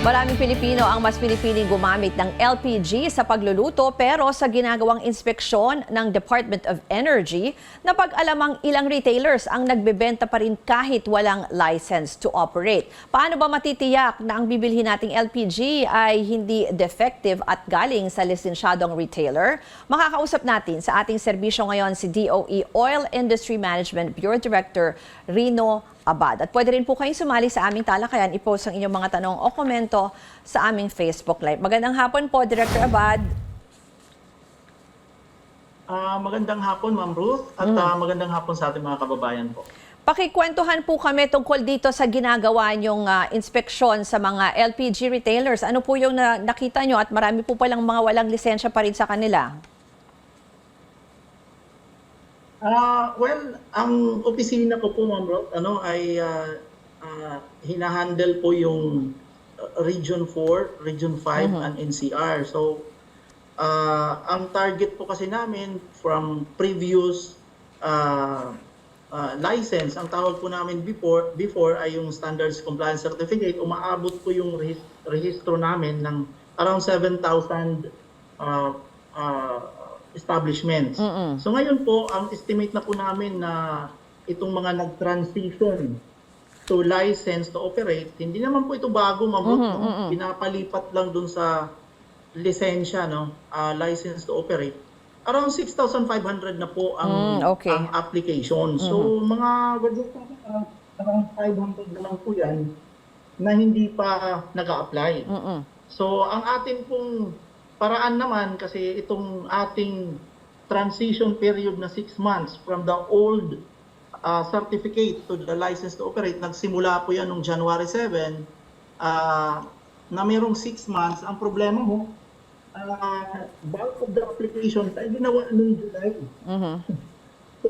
Maraming Pilipino ang mas pinipiling gumamit ng LPG sa pagluluto pero sa ginagawang inspeksyon ng Department of Energy, napag-alamang ilang retailers ang nagbebenta pa rin kahit walang license to operate. Paano ba matitiyak na ang bibilhin nating LPG ay hindi defective at galing sa lisensyadong retailer? Makakausap natin sa ating serbisyo ngayon si DOE Oil Industry Management Bureau Director Rino Abad. At pwede rin po kayong sumali sa aming talakayan, i-post ang inyong mga tanong o komento sa aming Facebook Live. Magandang hapon po, Director Abad. Magandang hapon, Ma'am Ruth, at magandang hapon sa ating mga kababayan po. Pakikwentuhan po kami tungkol dito sa ginagawa niyong inspeksyon sa mga LPG retailers. Ano po yung nakita nyo at marami po palang mga walang lisensya pa rin sa kanila? Well, ang opisina ko po, Ma'am Ruth, ay hinahandle po yung Region 4, Region 5, and NCR. So, ang target po kasi namin from previous license, ang tawag po namin before ay yung Standards Compliance Certificate, umaabot po yung rehistro namin ng around 7,000 establishments. So ngayon po, ang estimate na po namin na itong mga nag-transition to license to operate, hindi naman po ito bago, Ma'am Ruth, no? Pinapalipat lang dun sa lisensya, no? License to operate. Around 6,500 na po ang application. So mga around 500 na lang po yan na hindi pa nag-a-apply. So ang atin pong paraan naman, kasi itong ating transition period na 6 months from the old certificate to the license to operate, nagsimula po yan noong January 7, na mayroong 6 months. Ang problema mo, bulk of the applications ay ginawa noong July. So,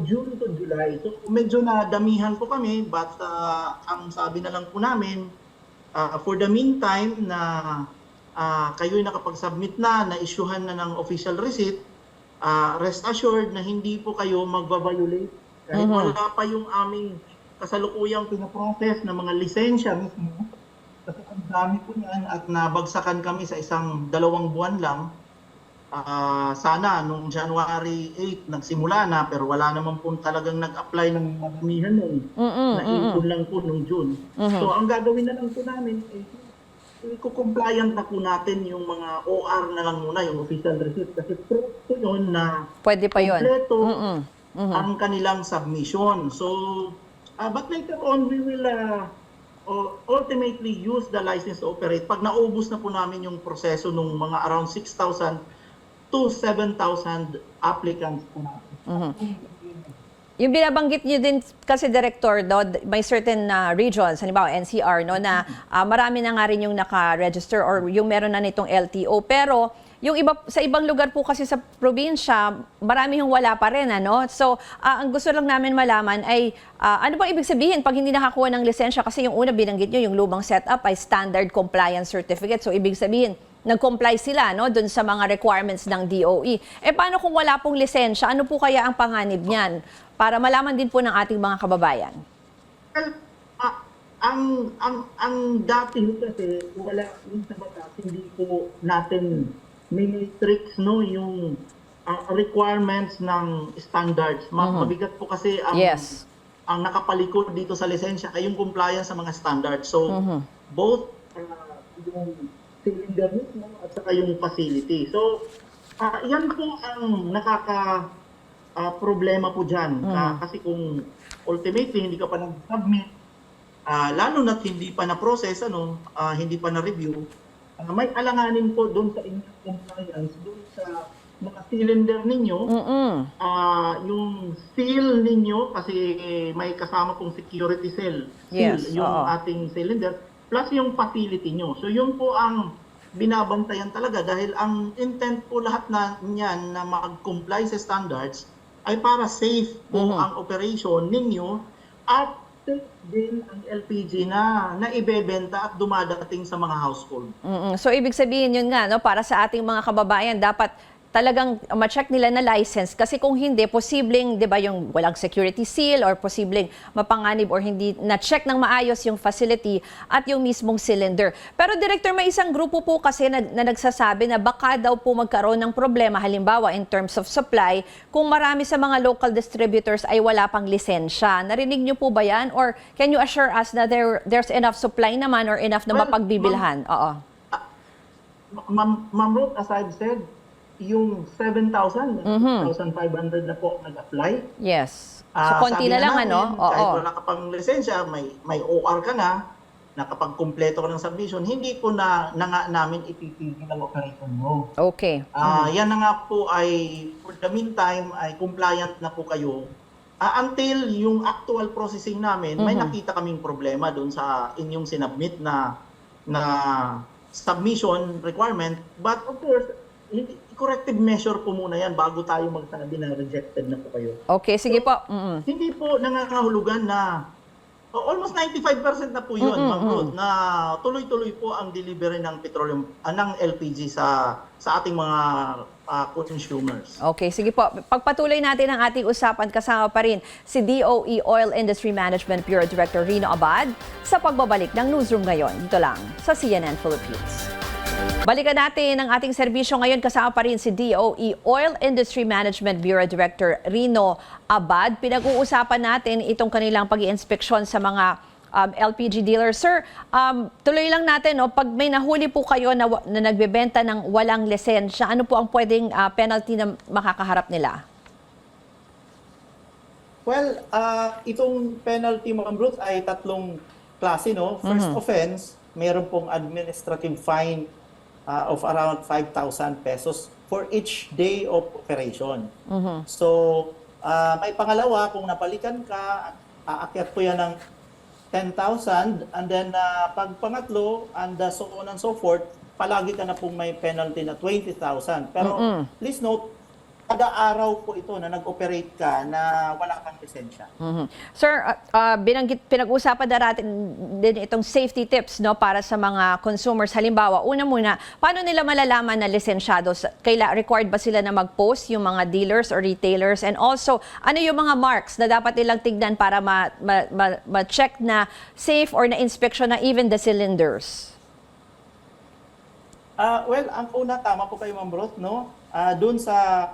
June to July. So, medyo nadamihan po kami, but ang sabi na lang po namin, for the meantime na kayo'y nakapag-submit na-issuehan na ng official receipt, rest assured na hindi po kayo magbabiolate. Kahit wala pa yung aming kasalukuyang pinaprocess ng mga lisensya mismo, kasi ang dami po yan at nabagsakan kami sa 1-2 buwan lang. Sana nung January 8 nagsimula na, pero wala naman po talagang nag-apply ng madamihan nun. Na-impon lang po nung June. So ang gagawin na lang po namin ay i-compliant na po natin yung mga OR na lang muna, yung official receipt. Kasi proof po yun na pwede pa yun. Kompleto ang kanilang submission. So, but later on, we will ultimately use the license to operate. Pag naubos na po namin yung proseso ng mga around 6,000 to 7,000 applicants po natin. Yung binabanggit niyo din kasi, Director, no, may certain regions, halimbawa NCR, no, na marami na nga rin yung naka-register or yung meron na nitong LTO. Pero yung iba, sa ibang lugar po kasi sa probinsya, marami yung wala pa rin. Ano? So, ang gusto lang namin malaman ay ano bang ibig sabihin pag hindi nakakuha ng lisensya? Kasi yung una binanggit niyo, yung lumang setup ay Standard Compliance Certificate. So, ibig sabihin, nag-comply sila, no, dun sa mga requirements ng DOE. Paano kung wala pong lisensya? Ano po kaya ang panganib niyan? Para malaman din po ng ating mga kababayan. Well, ang dati kasi wala yung sa batas, hindi po natin minitricks, no, yung requirements ng standards. Mabigat po kasi ang nakapalikod dito sa lisensya ay yung compliance sa mga standards. So both yung cylinder mismo at saka yung facility. So yan po ang problema po dyan. Kasi kung ultimately hindi ka pa nag-submit, lalo na't hindi pa na-process, hindi pa na-review, may alanganin po doon sa inyong compliance, doon sa mga cylinder ninyo, yung seal ninyo, kasi may kasama pong security seal, yung ating cylinder, plus yung facility nyo. So yun po ang binabantayan talaga, dahil ang intent po lahat na niyan na mag-comply sa standards ay para safe po ang operation ninyo at safe din ang LPG na ibebenta at dumadating sa mga household. So ibig sabihin yun nga, no, para sa ating mga kababayan, dapat talagang ma-check nila na license kasi kung hindi, posibleng, di ba, yung walang security seal or posibleng mapanganib or hindi na-check ng maayos yung facility at yung mismong cylinder. Pero Director, may isang grupo po kasi na nagsasabi na baka daw po magkaroon ng problema, halimbawa in terms of supply, kung marami sa mga local distributors ay wala pang lisensya. Narinig niyo po ba yan? Or can you assure us na there's enough supply naman or enough na Well, mapagbibilhan? Oo. Ma'am Ruth, as I've said, yung 7,000, 6,500 na po nag-apply. Yes. So, konti Sabi na lang, namin, ano? Oo. kahit wala ka pang lisensya, may OR ka na, nakapag-kumpleto ka ng submission, hindi po na nga namin ipitigil ang operator mo. Okay. Yan na nga po ay, for the meantime, ay compliant na po kayo. Until yung actual processing namin, may nakita kaming problema doon sa inyong sinubmit na submission requirement. But of course, corrective measure po muna yan bago tayo magsabi na rejected na po kayo. Okay, sige po. Hindi po nangangahulugan na almost 95% na po yun, Ma'am Ruth, na tuloy-tuloy po ang delivery ng petroleum, ng LPG sa ating mga consumers. Okay, sige po. Pagpatuloy natin ang ating usapan, kasama pa rin si DOE Oil Industry Management Bureau Director Rino Abad sa pagbabalik ng newsroom ngayon. Dito lang sa CNN Philippines. Balikan natin ang ating serbisyo ngayon. Kasama pa rin si DOE Oil Industry Management Bureau Director Rino Abad. Pinag-uusapan natin itong kanilang pag-iinspeksyon sa mga LPG dealers. Sir, tuloy lang natin, no? Pag may nahuli po kayo na nagbebenta ng walang lisensya, ano po ang pwedeng penalty na makakaharap nila? Well, itong penalty, Ma'am Ruth, ay tatlong klase, no? First offense, meron pong administrative fine of around 5,000 pesos for each day of operation. So, may pangalawa, kung napalikan ka, aakyat po yan ng 10,000, and then pag pangatlo, and so on and so forth, palagi ka na pong may penalty na 20,000. Pero please note, kada araw po ito na nag-operate ka na wala kang lisensya. Sir, pinag-usapan na natin din itong safety tips, no, para sa mga consumers. Halimbawa, una muna, paano nila malalaman na lisensyado? Required ba sila na mag-post yung mga dealers or retailers? And also, ano yung mga marks na dapat nilang tignan para ma-check na safe or na-inspection na even the cylinders? Well, ang una, tama po kayo, Ma'am Ruth, no? Doon sa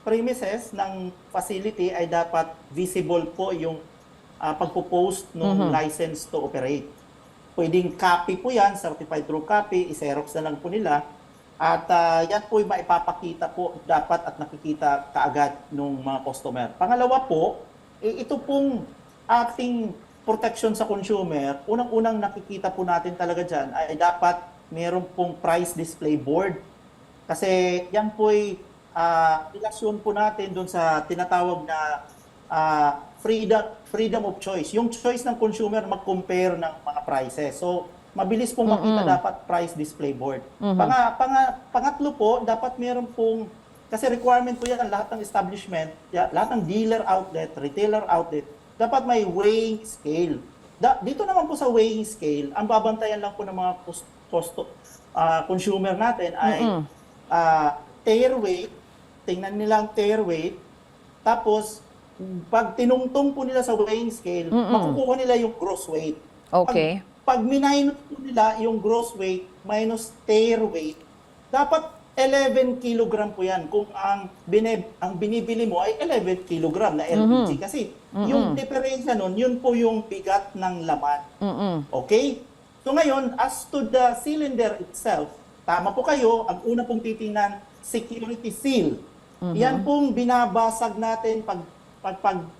premises ng facility ay dapat visible po yung pagpo-post ng license to operate. Pwedeng copy po yan, certified true copy, i-xerox na lang po nila. At yan po yung maipapakita po dapat at nakikita kaagad ng mga customer. Pangalawa po, ito pong ating protection sa consumer, unang-unang nakikita po natin talaga dyan ay dapat meron pong price display board. Kasi yan po ay relasyon po natin doon sa tinatawag na freedom of choice. Yung choice ng consumer mag-compare ng mga prices. So, mabilis pong makita dapat price display board. Pangatlo po, dapat meron pong, kasi requirement po yan, lahat ng establishment, lahat ng dealer outlet, retailer outlet, dapat may weighing scale. Dito naman po sa weighing scale, ang babantayan lang po ng mga consumer natin ay tear weight. Tingnan nila ang tear weight. Tapos, pag tinungtong po nila sa weighing scale, makukuha nila yung gross weight. Okay. Pag minus po nila yung gross weight minus tear weight, dapat 11 kilogram po yan. Kung ang binibili mo ay 11 kilogram na LPG. Kasi yung diferensya nun, yun po yung bigat ng laman. Okay? So ngayon, as to the cylinder itself, tama po kayo, ang una pong titingnan, security seal. Yan pong binabasag natin pag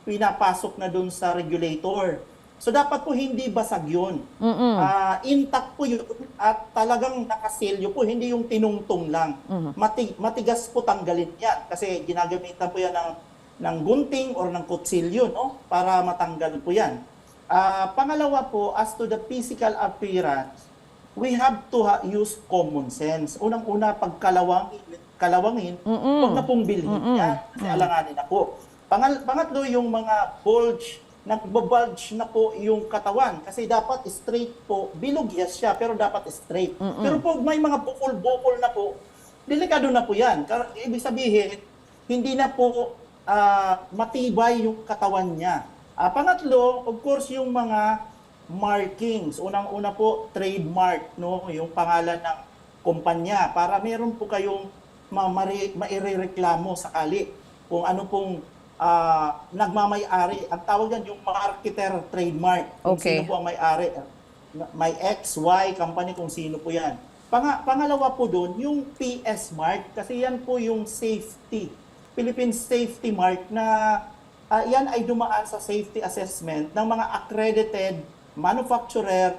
pinapasok na dun sa regulator. So dapat po hindi basag yun. Intact po yun at talagang nakasilyo po, hindi yung tinungtong lang. Matigas po tanggalin yan kasi ginagamitan po yan ng gunting or ng kutsilyo, no? Para matanggal po yan. Pangalawa po, as to the physical appearance, we have to use common sense. Unang-una, kalawangin, huwag na pong bilhin yan. Kasi alanganin na po. Pangatlo, yung mga bulge, nagbabulge na po yung katawan. Kasi dapat straight po, bilog yes siya, pero dapat straight. Pero pag may mga bukol-bukol na po, delikado na po yan. Ibig sabihin, hindi na po matibay yung katawan niya. Pangatlo, of course, yung mga markings. Unang-una po, trademark, no? Yung pangalan ng kumpanya para meron po kayong mairereklamo sakali kung ano pong nagmamay-ari. Ang tawag yan yung marketer trademark. Kung Okay. sino po ang may-ari. May X, Y company kung sino po yan. Pangalawa po doon, yung PS mark, kasi yan po yung safety. Philippine Safety Mark na yan ay dumaan sa safety assessment ng mga accredited manufacturer,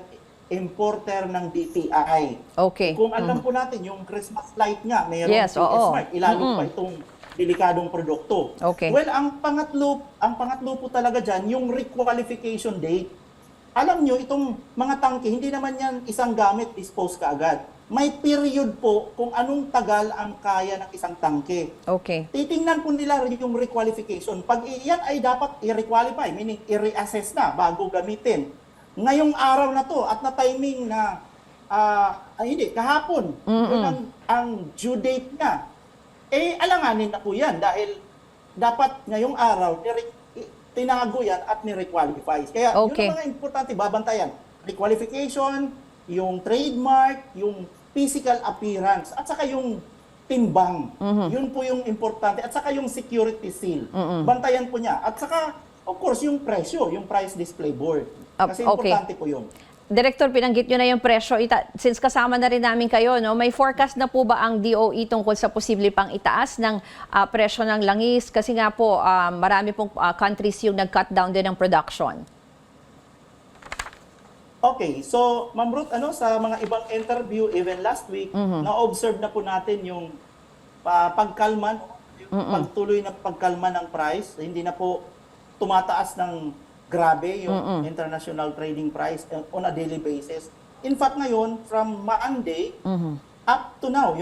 importer ng DTI. Okay. Kung alam po natin, yung Christmas light nga, mayroong Yes, PS oo. mark. Ilalim pa itong delikadong produkto. Okay. Well, ang pangatlo po talaga dyan, yung requalification date. Alam nyo, itong mga tangke, hindi naman yan isang gamit, dispose ka agad. May period po kung anong tagal ang kaya ng isang tangke. Okay. Titingnan po nila yung requalification. Pag yan ay dapat i-requalify, meaning i-reassess na bago gamitin. Ngayong araw na to at na timing na kahapon, yun ang due date niya. Alanganin na po yan dahil dapat ngayong araw tinago yan at ni-requalify. Kaya Okay. yun ang mga importante babantayan. Requalification, yung trademark, yung physical appearance, at saka yung timbang. Yun po yung importante. At saka yung security seal. Bantayan po niya. At saka, of course, yung presyo, yung price display board. Kasi Okay. importante po yun. Director, pinanggit nyo na yung presyo. Since kasama na rin namin kayo, no, may forecast na po ba ang DOE tungkol sa posible pang itaas ng presyo ng langis? Kasi nga po, marami pong countries yung nag-cut down din ng production. Okay, so Ma'am Ruth, sa mga ibang interview, even last week, na-observe na po natin yung pagkalma, yung pagtuloy na pagkalma ng price. Hindi na po tumataas ng grabe yung international trading price on a daily basis. In fact, ngayon, from Monday up to now,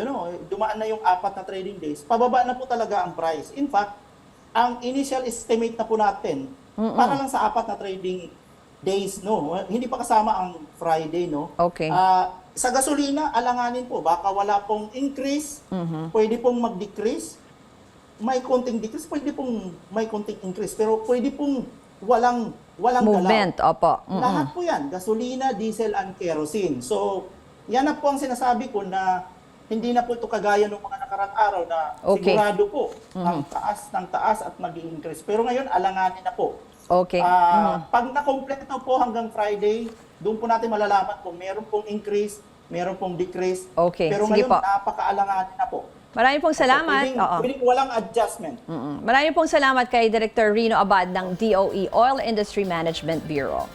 dumaan na yung 4 na trading days, pababa na po talaga ang price. In fact, ang initial estimate na po natin, para lang sa 4 na trading days, hindi pa kasama ang Friday, Okay. Sa gasolina, alanganin po, baka wala pong increase, pwede pong mag-decrease, may konting decrease, pwede pong may konting increase, pero pwede pong walang Movement, galaw. opo. Lahat po yan, gasolina, diesel, and kerosene. So, yan na po ang sinasabi ko na hindi na po ito kagaya ng mga nakarang araw na Okay. sigurado po ang taas ng taas at mag-i-increase. Pero ngayon, alanganin na po. Okay. Pag na-complete po hanggang Friday, doon po natin malalaman kung meron pong increase, meron pong decrease. Okay, Pero sige ngayon, po. napaka-alanganin na po. Maraming pong salamat. Oo. Pwedeng walang adjustment. Maraming pong salamat kay Director Rino Abad ng DOE Oil Industry Management Bureau.